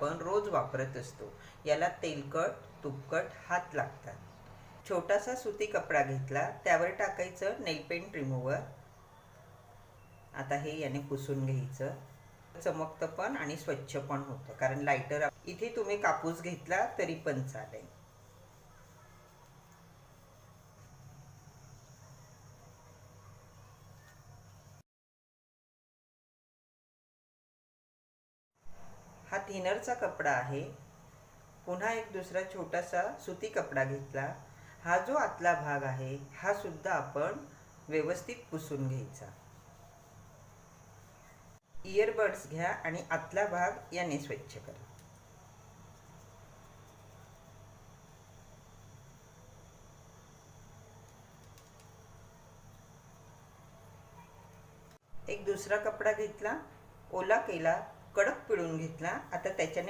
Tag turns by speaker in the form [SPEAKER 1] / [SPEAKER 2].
[SPEAKER 1] आपण रोज वापरत असतो. याला तेलकट तुपकट हात लागतात. छोटासा सुती कपडा घेतला, त्यावर टाकायचं नेल पेंट रिमूव्हर. आता हे याने पुसून घ्यायचं. चमकतं पण आणि स्वच्छ पण होतं, कारण लायटर इथे तुम्ही कापूस घेतला तरी पण चालेल. हा थिनरचा कपडा आहे. पुन्हा एक दुसरा छोटासा सुती कपडा घेतला. हा जो आतला भाग आहे हा सुद्धा आपण व्यवस्थित पुसून घ्यायचा. इयरबड्स घ्या आणि आतला भाग याने स्वच्छ करा. एक दुसरा कपडा घेतला, ओला केला, कडक पिळून घेतला. आता त्याच्याने